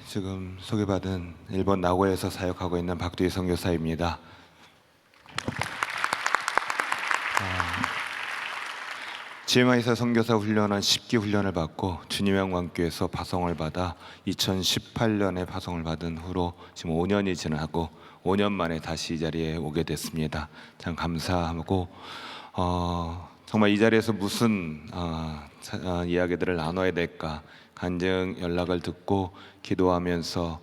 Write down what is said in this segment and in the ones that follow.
지금 소개받은 일본 나고야에서 사역하고 있는 박두희 선교사입니다. GMI에서 선교사 훈련한 10기 훈련을 받고 주님의 영광교회에서 파송을 받아 2018년에 파송을 받은 후로 지금 5년이 지나고 5년 만에 다시 이 자리에 오게 됐습니다. 참 감사하고 정말 이 자리에서 무슨 이야기들을 나눠야 될까 간증 연락을 듣고 기도하면서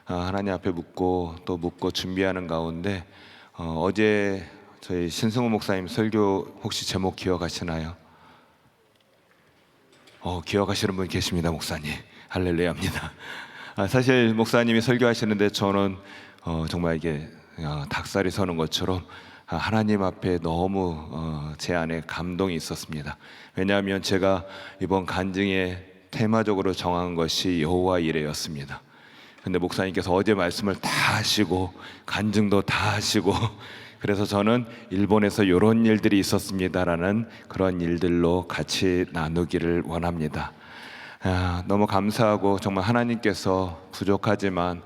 하나님 앞에 묻고 또 묻고 준비하는 가운데 어제 저희 신승우 목사님 설교 혹시 제목 기억하시나요? 기억하시는 분 계십니다. 목사님 할렐루야입니다. 사실 목사님이 설교하시는데 저는 정말 이게 닭살이 서는 것처럼 하나님 앞에 너무 제 안에 감동이 있었습니다. 왜냐하면 제가 이번 간증에 테마적으로 정한 것이 여호와 이레였습니다. 근데 목사님께서 어제 말씀을 다 하시고 간증도 다 하시고 그래서 저는 일본에서 이런 일들이 있었습니다라는 그런 일들로 같이 나누기를 원합니다. 너무 감사하고 정말 하나님께서 부족하지만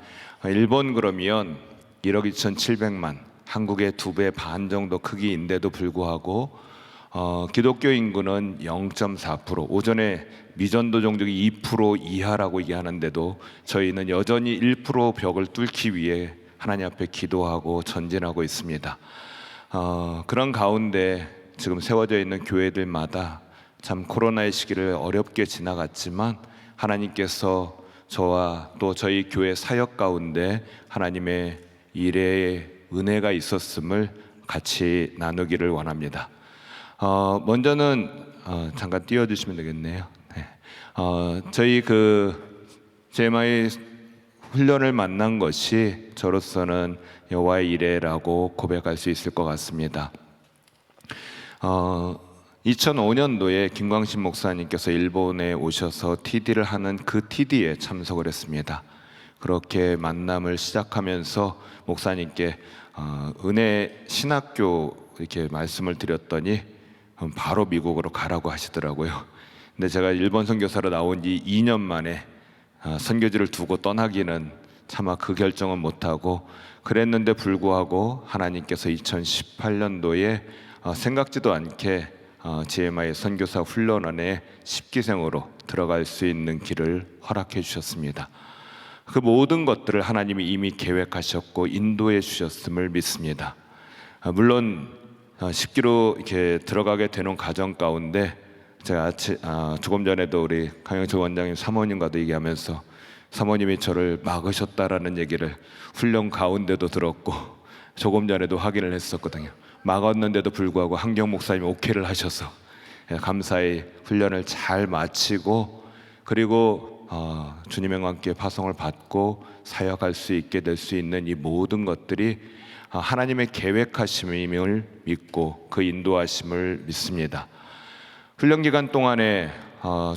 일본 그러면 1억 2,700만 한국의 2배 반 정도 크기인데도 불구하고 기독교 인구는 0.4%, 오전에 미전도 종족이 2% 이하라고 얘기하는데도 저희는 여전히 1% 벽을 뚫기 위해 하나님 앞에 기도하고 전진하고 있습니다. 그런 가운데 지금 세워져 있는 교회들마다 참 코로나의 시기를 어렵게 지나갔지만 하나님께서 저와 또 저희 교회 사역 가운데 하나님의 일의 은혜가 있었음을 같이 나누기를 원합니다. 먼저는 잠깐 띄워주시면 되겠네요. 저희 GMI 훈련을 만난 것이 저로서는 여호와의 이레라고 고백할 수 있을 것 같습니다. 2005년도에 김광신 목사님께서 일본에 오셔서 TD를 하는 그 TD에 참석을 했습니다. 그렇게 만남을 시작하면서 목사님께 은혜 신학교 이렇게 말씀을 드렸더니 바로 미국으로 가라고 하시더라고요. 근데 제가 일본 선교사로 나온 지 2년 만에 선교지를 두고 떠나기는 차마 그 결정은 못하고 그랬는데 불구하고 하나님께서 2018년도에 생각지도 않게 GMI 선교사 훈련원에 10기생으로 들어갈 수 있는 길을 허락해 주셨습니다. 그 모든 것들을 하나님이 이미 계획하셨고 인도해 주셨음을 믿습니다. 물론 10기로 이렇게 들어가게 되는 과정 가운데 제가 조금 전에도 우리 강영철 원장님 사모님과도 얘기하면서 사모님이 저를 막으셨다라는 얘기를 훈련 가운데도 들었고 조금 전에도 확인을 했었거든요. 막았는데도 불구하고 한경 목사님이 오케이를 하셔서 감사히 훈련을 잘 마치고 그리고 주님의 함께 파송을 받고 사역할 수 있게 될 수 있는 이 모든 것들이 하나님의 계획하심을 믿고 그 인도하심을 믿습니다. 훈련 기간 동안에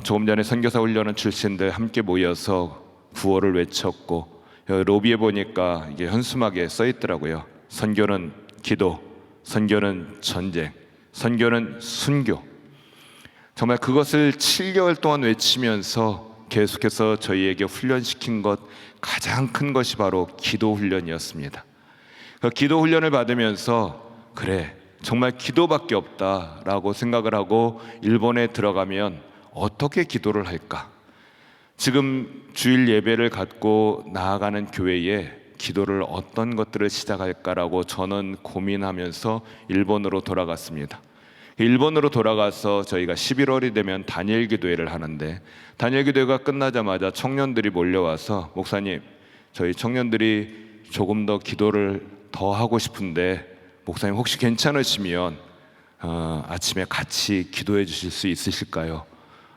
조금 전에 선교사 훈련원 출신들 함께 모여서 구호를 외쳤고 로비에 보니까 이게 현수막에 써 있더라고요. 선교는 기도, 선교는 전쟁, 선교는 순교. 정말 그것을 7개월 동안 외치면서 계속해서 저희에게 훈련시킨 것 가장 큰 것이 바로 기도 훈련이었습니다. 그 기도 훈련을 받으면서 그래 정말 기도밖에 없다라고 생각을 하고 일본에 들어가면 어떻게 기도를 할까? 지금 주일 예배를 갖고 나아가는 교회에 기도를 어떤 것들을 시작할까라고 저는 고민하면서 일본으로 돌아갔습니다. 일본으로 돌아가서 저희가 11월이 되면 단일 기도회를 하는데 단일 기도회가 끝나자마자 청년들이 몰려와서 목사님 저희 청년들이 조금 더 기도를 더 하고 싶은데 목사님 혹시 괜찮으시면 아침에 같이 기도해 주실 수 있으실까요?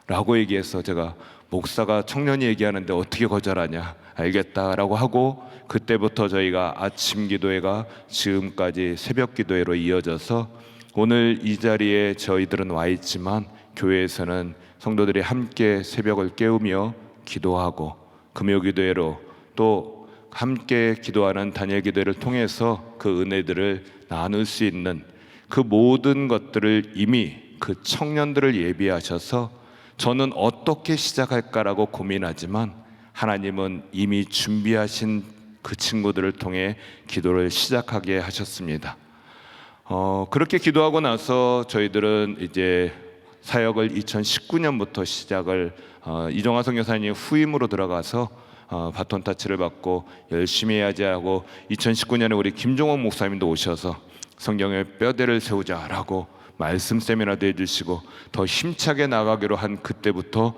라고 얘기해서 제가 목사가 청년이 얘기하는데 어떻게 거절하냐 알겠다라고 하고 그때부터 저희가 아침 기도회가 지금까지 새벽 기도회로 이어져서 오늘 이 자리에 저희들은 와 있지만 교회에서는 성도들이 함께 새벽을 깨우며 기도하고 금요 기도회로 또 함께 기도하는 단일 기도회를 통해서 그 은혜들을 나눌 수 있는 그 모든 것들을 이미 그 청년들을 예비하셔서 저는 어떻게 시작할까라고 고민하지만 하나님은 이미 준비하신 그 친구들을 통해 기도를 시작하게 하셨습니다. 그렇게 기도하고 나서 저희들은 이제 사역을 2019년부터 시작을 이종화 선교사님 후임으로 들어가서 바톤 타치를 받고 열심히 해야지 하고 2019년에 우리 김종원 목사님도 오셔서 성경에 뼈대를 세우자라고 말씀 세미나도 해주시고 더 힘차게 나가기로 한 그때부터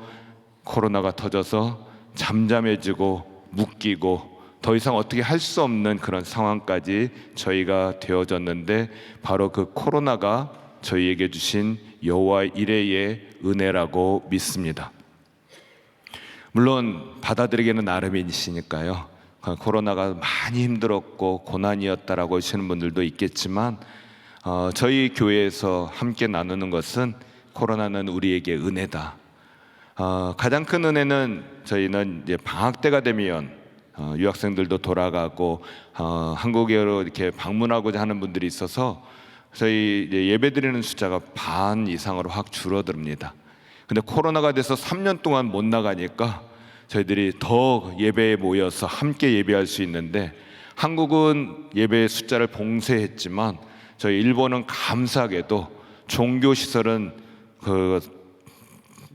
코로나가 터져서 잠잠해지고 묶이고 더 이상 어떻게 할 수 없는 그런 상황까지 저희가 되어졌는데, 바로 그 코로나가 저희에게 주신 여호와의 이레의 은혜라고 믿습니다. 물론 받아들이기는 나름이시니까요. 코로나가 많이 힘들었고 고난이었다라고 하시는 분들도 있겠지만 저희 교회에서 함께 나누는 것은 코로나는 우리에게 은혜다. 가장 큰 은혜는 저희는 이제 방학 때가 되면 유학생들도 돌아가고 한국으로 이렇게 방문하고자 하는 분들이 있어서 저희 예배드리는 숫자가 반 이상으로 확 줄어듭니다. 근데 코로나가 돼서 3년 동안 못 나가니까 저희들이 더 예배에 모여서 함께 예배할 수 있는데, 한국은 예배 숫자를 봉쇄했지만 저희 일본은 감사하게도 종교시설은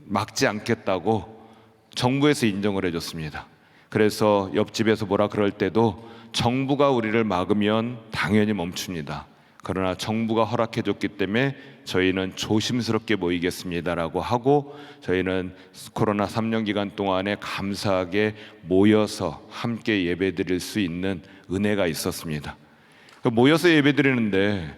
막지 않겠다고 정부에서 인정을 해줬습니다. 그래서 옆집에서 뭐라 그럴 때도 정부가 우리를 막으면 당연히 멈춥니다. 그러나 정부가 허락해줬기 때문에 저희는 조심스럽게 모이겠습니다라고 하고, 저희는 코로나 3년 기간 동안에 감사하게 모여서 함께 예배드릴 수 있는 은혜가 있었습니다. 모여서 예배드리는데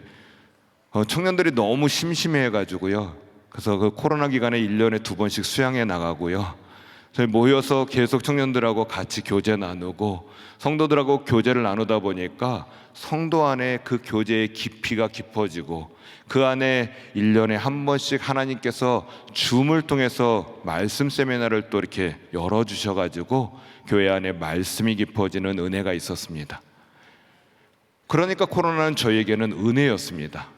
청년들이 너무 심심해가지고요. 그래서 그 코로나 기간에 1년에 2번씩 수양회 나가고요. 저희 모여서 계속 청년들하고 같이 교제 나누고 성도들하고 교제를 나누다 보니까 성도 안에 그 교제의 깊이가 깊어지고, 그 안에 1년에 한 번씩 하나님께서 줌을 통해서 말씀 세미나를 또 이렇게 열어주셔가지고 교회 안에 말씀이 깊어지는 은혜가 있었습니다. 그러니까 코로나는 저희에게는 은혜였습니다.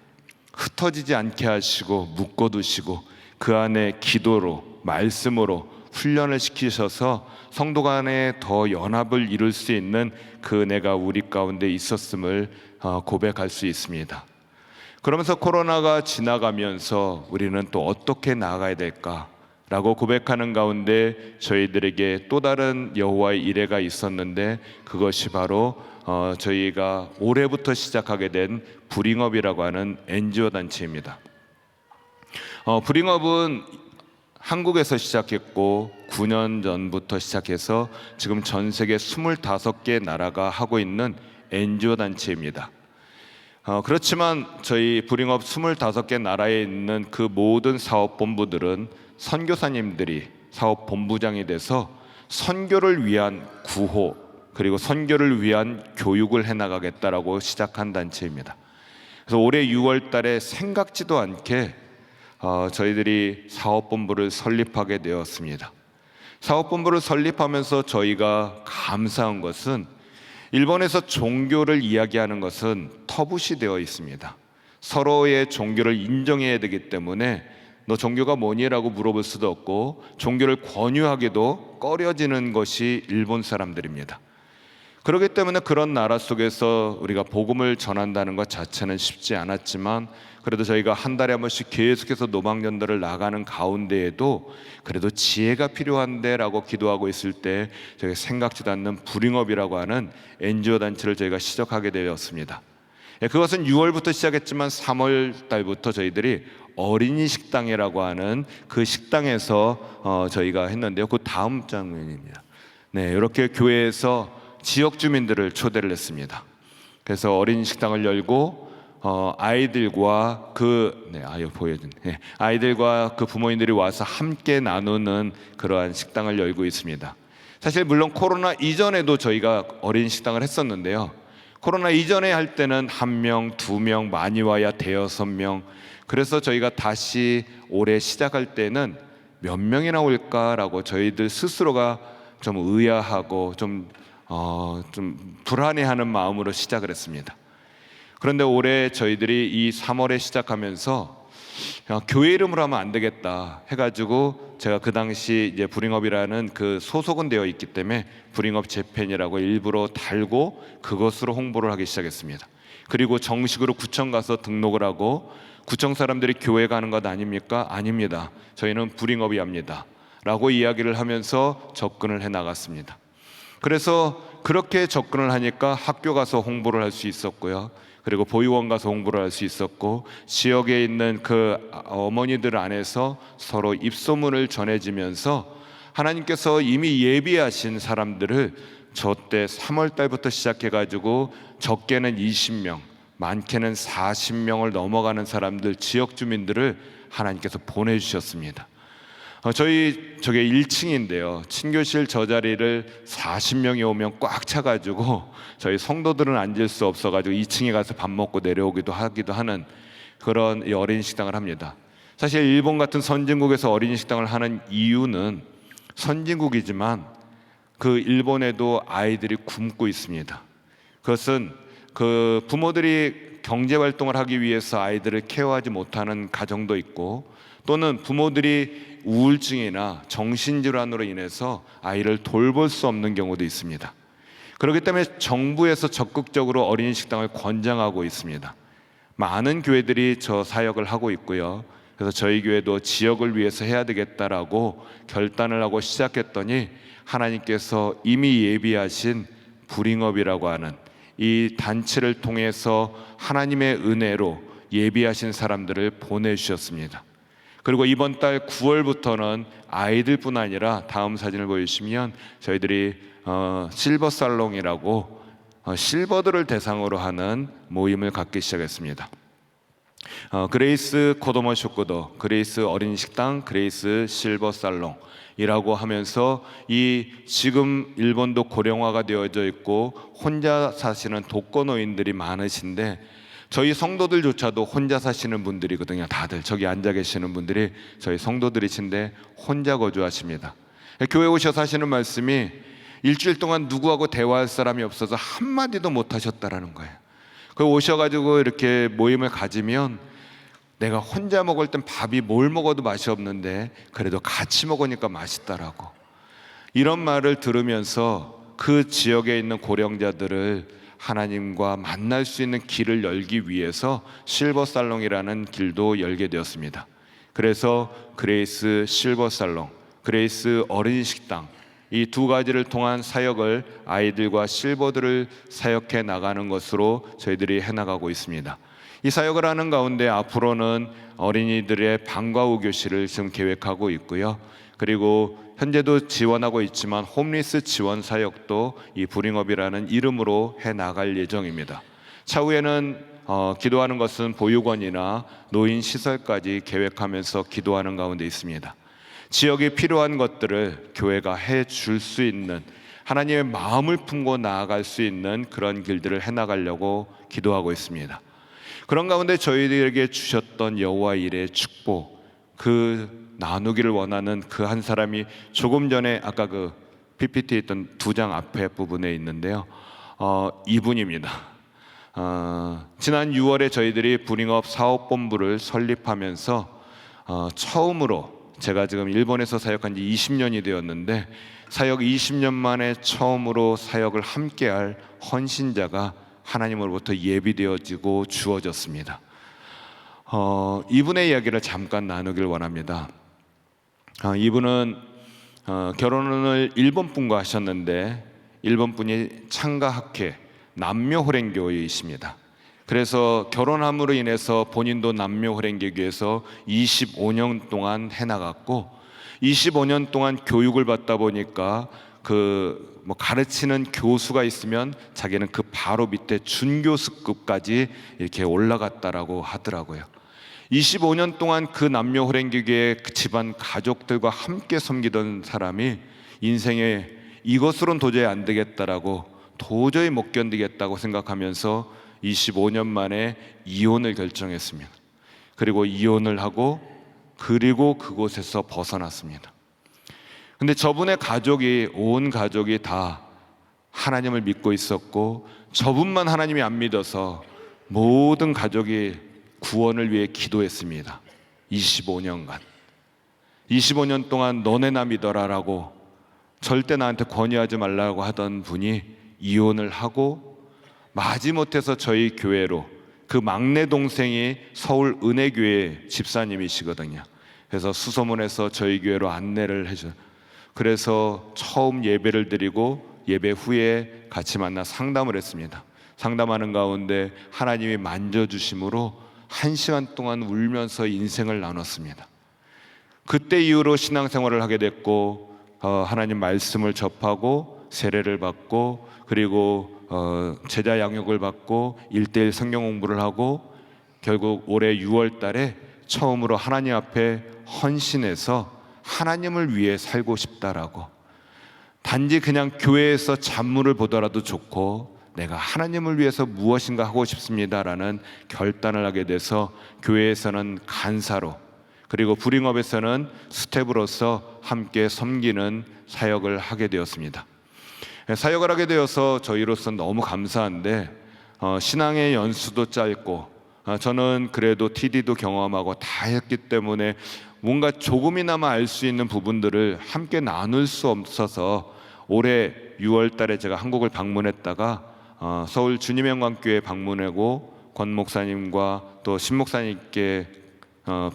흩어지지 않게 하시고 묶어두시고 그 안에 기도로 말씀으로 훈련을 시키셔서 성도 간에 더 연합을 이룰 수 있는 그 은혜가 우리 가운데 있었음을 고백할 수 있습니다. 그러면서 코로나가 지나가면서 우리는 또 어떻게 나아가야 될까라고 고백하는 가운데 저희들에게 또 다른 여호와의 이레가 있었는데, 그것이 바로 저희가 올해부터 시작하게 된 브링업이라고 하는 NGO 단체입니다. 브링업은 한국에서 시작했고 9년 전부터 시작해서 지금 전 세계 25개 나라가 하고 있는 NGO 단체입니다. 그렇지만 저희 브링업 25개 나라에 있는 그 모든 사업본부들은 선교사님들이 사업본부장이 돼서 선교를 위한 구호 그리고 선교를 위한 교육을 해나가겠다라고 시작한 단체입니다. 그래서 올해 6월 달에 생각지도 않게 저희들이 사업본부를 설립하게 되었습니다. 사업본부를 설립하면서 저희가 감사한 것은, 일본에서 종교를 이야기하는 것은 터부시되어 있습니다. 서로의 종교를 인정해야 되기 때문에 너 종교가 뭐니라고 물어볼 수도 없고 종교를 권유하기도 꺼려지는 것이 일본 사람들입니다. 그렇기 때문에 그런 나라 속에서 우리가 복음을 전한다는 것 자체는 쉽지 않았지만, 그래도 저희가 한 달에 한 번씩 계속해서 노방전도를 나가는 가운데에도 그래도 지혜가 필요한데 라고 기도하고 있을 때 저희가 생각지도 않는 브링업이라고 하는 NGO 단체를 저희가 시작하게 되었습니다. 그것은 6월부터 시작했지만 3월 달부터 저희들이 어린이 식당이라고 하는 그 식당에서 저희가 했는데요. 그 다음 장면입니다. 네, 이렇게 교회에서 지역 주민들을 초대를 했습니다. 그래서 어린이 식당을 열고 아이들과 아이들과 그 부모님들이 와서 함께 나누는 그러한 식당을 열고 있습니다. 사실 물론 코로나 이전에도 저희가 어린이 식당을 했었는데요. 코로나 이전에 할 때는 1명, 2명, 많이 와야 5명. 그래서 저희가 다시 올해 시작할 때는 몇 명이나 올까라고 저희들 스스로가 좀 의아하고 좀 불안해하는 마음으로 시작을 했습니다. 그런데 올해 저희들이 이 3월에 시작하면서 교회 이름으로 하면 안 되겠다 해가지고 제가 그 당시 이제 브링업이라는 그 소속은 되어 있기 때문에 브링업 재팬이라고 일부러 달고 그것으로 홍보를 하기 시작했습니다. 그리고 정식으로 구청 가서 등록을 하고, 구청 사람들이 교회 가는 것 아닙니까? 아닙니다. 저희는 브링업이 합니다 라고 이야기를 하면서 접근을 해 나갔습니다. 그래서 그렇게 접근을 하니까 학교 가서 홍보를 할 수 있었고요, 그리고 보육원 가서 홍보를 할 수 있었고, 지역에 있는 그 어머니들 안에서 서로 입소문을 전해지면서 하나님께서 이미 예비하신 사람들을 저 때 3월 달부터 시작해가지고 적게는 20명, 많게는 40명을 넘어가는 사람들, 지역 주민들을 하나님께서 보내주셨습니다. 저게 1층인데요 친교실 저 자리를 40명이 오면 꽉 차가지고 저희 성도들은 앉을 수 없어가지고 2층에 가서 밥 먹고 내려오기도 하는 그런 어린이 식당을 합니다. 사실 일본 같은 선진국에서 어린이 식당을 하는 이유는, 선진국이지만 그 일본에도 아이들이 굶고 있습니다. 그것은 그 부모들이 경제 활동을 하기 위해서 아이들을 케어하지 못하는 가정도 있고, 또는 부모들이 우울증이나 정신질환으로 인해서 아이를 돌볼 수 없는 경우도 있습니다. 그렇기 때문에 정부에서 적극적으로 어린이 식당을 권장하고 있습니다. 많은 교회들이 저 사역을 하고 있고요, 그래서 저희 교회도 지역을 위해서 해야 되겠다라고 결단을 하고 시작했더니 하나님께서 이미 예비하신 브링업이라고 하는 이 단체를 통해서 하나님의 은혜로 예비하신 사람들을 보내주셨습니다. 그리고 이번 달 9월부터는 아이들뿐 아니라, 다음 사진을 보여주시면 저희들이 실버 살롱이라고 실버들을 대상으로 하는 모임을 갖기 시작했습니다. 그레이스 코도모 쇼쿠도, 그레이스 어린이 식당, 그레이스 실버 살롱이라고 하면서 이 지금 일본도 고령화가 되어져 있고 혼자 사시는 독거노인들이 많으신데, 저희 성도들조차도 혼자 사시는 분들이거든요. 다들 저기 앉아 계시는 분들이 저희 성도들이신데 혼자 거주하십니다. 교회 오셔서 하시는 말씀이, 일주일 동안 누구하고 대화할 사람이 없어서 한마디도 못 하셨다라는 거예요. 그 오셔가지고 이렇게 모임을 가지면, 내가 혼자 먹을 땐 밥이 뭘 먹어도 맛이 없는데 그래도 같이 먹으니까 맛있다라고, 이런 말을 들으면서 그 지역에 있는 고령자들을 하나님과 만날 수 있는 길을 열기 위해서 실버 살롱이라는 길도 열게 되었습니다. 그래서 그레이스 실버 살롱, 그레이스 어린이 식당, 이 두 가지를 통한 사역을, 아이들과 실버들을 사역해 나가는 것으로 저희들이 해나가고 있습니다. 이 사역을 하는 가운데 앞으로는 어린이들의 방과 후 교실을 지금 계획하고 있고요, 그리고 현재도 지원하고 있지만 홈리스 지원 사역도 이 브링업이라는 이름으로 해 나갈 예정입니다. 차후에는 기도하는 것은 보육원이나 노인 시설까지 계획하면서 기도하는 가운데 있습니다. 지역에 필요한 것들을 교회가 해 줄 수 있는, 하나님의 마음을 품고 나아갈 수 있는 그런 길들을 해 나가려고 기도하고 있습니다. 그런 가운데 저희들에게 주셨던 여호와 일의 축복, 그 나누기를 원하는 그 한 사람이 조금 전에 아까 그 PPT에 있던 2장 앞에 부분에 있는데요, 이분입니다. 지난 6월에 저희들이 브링업 사업본부를 설립하면서 처음으로, 제가 지금 일본에서 사역한 지 20년이 되었는데 사역 20년 만에 처음으로 사역을 함께할 헌신자가 하나님으로부터 예비되어지고 주어졌습니다. 이분의 이야기를 잠깐 나누길 원합니다. 이분은 결혼을 일본 분과 하셨는데, 일본 분이 창가학회 남묘호랭교회이십니다. 그래서 결혼함으로 인해서 본인도 남묘호랭교회에서 25년 동안 해나갔고, 25년 동안 교육을 받다 보니까 가르치는 교수가 있으면 자기는 그 바로 밑에 준교수급까지 이렇게 올라갔다라고 하더라고요. 25년 동안 그 남묘호랭교회의 집안 가족들과 함께 섬기던 사람이 인생에 이것으로는 도저히 안 되겠다라고, 도저히 못 견디겠다고 생각하면서 25년 만에 이혼을 결정했습니다. 그리고 이혼을 하고, 그리고 그곳에서 벗어났습니다. 근데 저분의 가족이, 온 가족이 다 하나님을 믿고 있었고, 저분만 하나님이 안 믿어서 모든 가족이 구원을 위해 기도했습니다. 25년 동안 너네 나 믿어라라고 절대 나한테 권유하지 말라고 하던 분이 이혼을 하고 마지못해서 저희 교회로, 그 막내 동생이 서울 은혜교회 집사님이시거든요. 그래서 수소문해서 저희 교회로 안내를 해줘. 그래서 처음 예배를 드리고 예배 후에 같이 만나 상담을 했습니다. 상담하는 가운데 하나님이 만져주심으로 1시간 동안 울면서 인생을 나눴습니다. 그때 이후로 신앙생활을 하게 됐고 하나님 말씀을 접하고 세례를 받고 그리고 제자 양육을 받고 1:1 성경 공부를 하고 결국 올해 6월 달에 처음으로 하나님 앞에 헌신해서 하나님을 위해 살고 싶다라고, 단지 그냥 교회에서 잡무를 보더라도 좋고 내가 하나님을 위해서 무엇인가 하고 싶습니다라는 결단을 하게 돼서 교회에서는 간사로 그리고 불잉업에서는 스텝으로서 함께 섬기는 사역을 하게 되었습니다. 사역을 하게 되어서 저희로서는 너무 감사한데 신앙의 연수도 짧고 저는 그래도 TD도 경험하고 다 했기 때문에 뭔가 조금이나마 알 수 있는 부분들을 함께 나눌 수 없어서 올해 6월 달에 제가 한국을 방문했다가 서울 주님의 영광교회 방문하고 권 목사님과 또 신 목사님께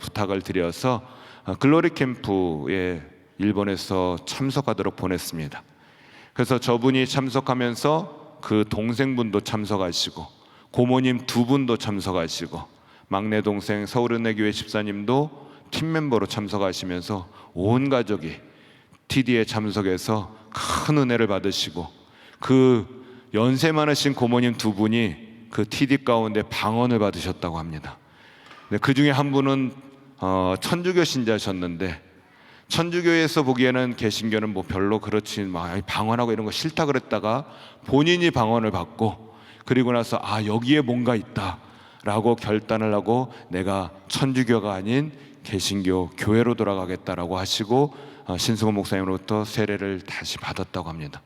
부탁을 드려서 글로리 캠프에 일본에서 참석하도록 보냈습니다. 그래서 저분이 참석하면서 그 동생분도 참석하시고 고모님 2분도 참석하시고 막내 동생 서울은혜교회 집사님도 팀 멤버로 참석하시면서 온 가족이 TD에 참석해서 큰 은혜를 받으시고 그 연세 많으신 고모님 2분이 그 TD 가운데 방언을 받으셨다고 합니다. 그 중에 한 분은 천주교 신자셨는데 천주교에서 보기에는 개신교는 뭐 별로 그렇지 방언하고 이런 거 싫다 그랬다가 본인이 방언을 받고 그리고 나서 여기에 뭔가 있다라고 결단을 하고 내가 천주교가 아닌 개신교 교회로 돌아가겠다라고 하시고 신승호 목사님으로부터 세례를 다시 받았다고 합니다.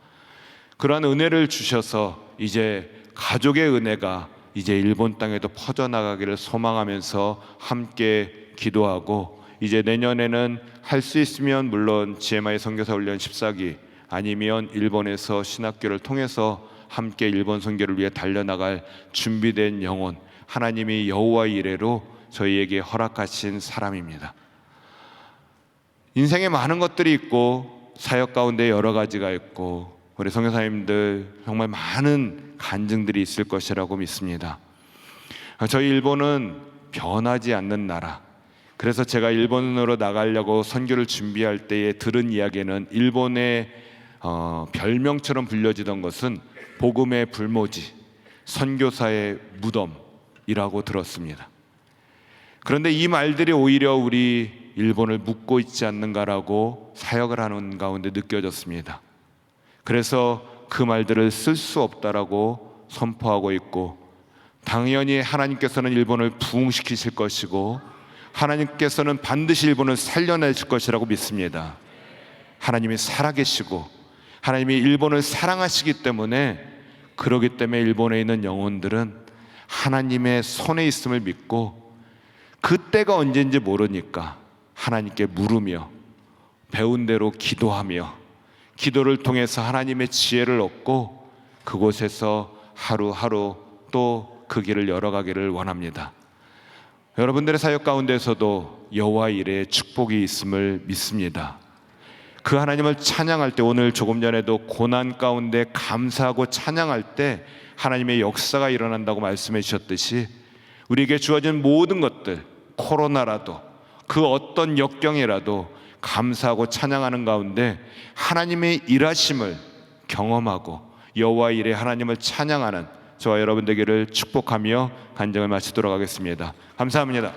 그러한 은혜를 주셔서 이제 가족의 은혜가 이제 일본 땅에도 퍼져나가기를 소망하면서 함께 기도하고 이제 내년에는 할 수 있으면 물론 GMI 선교사 훈련 14기 아니면 일본에서 신학교를 통해서 함께 일본 선교를 위해 달려나갈 준비된 영혼, 하나님이 여호와 이레로 저희에게 허락하신 사람입니다. 인생에 많은 것들이 있고 사역 가운데 여러 가지가 있고 우리 선교사님들 정말 많은 간증들이 있을 것이라고 믿습니다. 저희 일본은 변하지 않는 나라. 그래서 제가 일본으로 나가려고 선교를 준비할 때에 들은 이야기는 일본의 별명처럼 불려지던 것은 복음의 불모지, 선교사의 무덤이라고 들었습니다. 그런데 이 말들이 오히려 우리 일본을 묻고 있지 않는가라고 사역을 하는 가운데 느껴졌습니다. 그래서 그 말들을 쓸 수 없다라고 선포하고 있고, 당연히 하나님께서는 일본을 부흥시키실 것이고 하나님께서는 반드시 일본을 살려내실 것이라고 믿습니다. 하나님이 살아계시고 하나님이 일본을 사랑하시기 때문에, 그러기 때문에 일본에 있는 영혼들은 하나님의 손에 있음을 믿고 그때가 언제인지 모르니까 하나님께 물으며 배운 대로 기도하며 기도를 통해서 하나님의 지혜를 얻고 그곳에서 하루하루 또 그 길을 열어가기를 원합니다. 여러분들의 사역 가운데서도 여호와 이레의 축복이 있음을 믿습니다. 그 하나님을 찬양할 때, 오늘 조금 전에도 고난 가운데 감사하고 찬양할 때 하나님의 역사가 일어난다고 말씀해 주셨듯이 우리에게 주어진 모든 것들, 코로나라도 그 어떤 역경이라도 감사하고 찬양하는 가운데 하나님의 일하심을 경험하고 여호와 이레 하나님을 찬양하는 저와 여러분 되기를 축복하며 간증을 마치도록 하겠습니다. 감사합니다.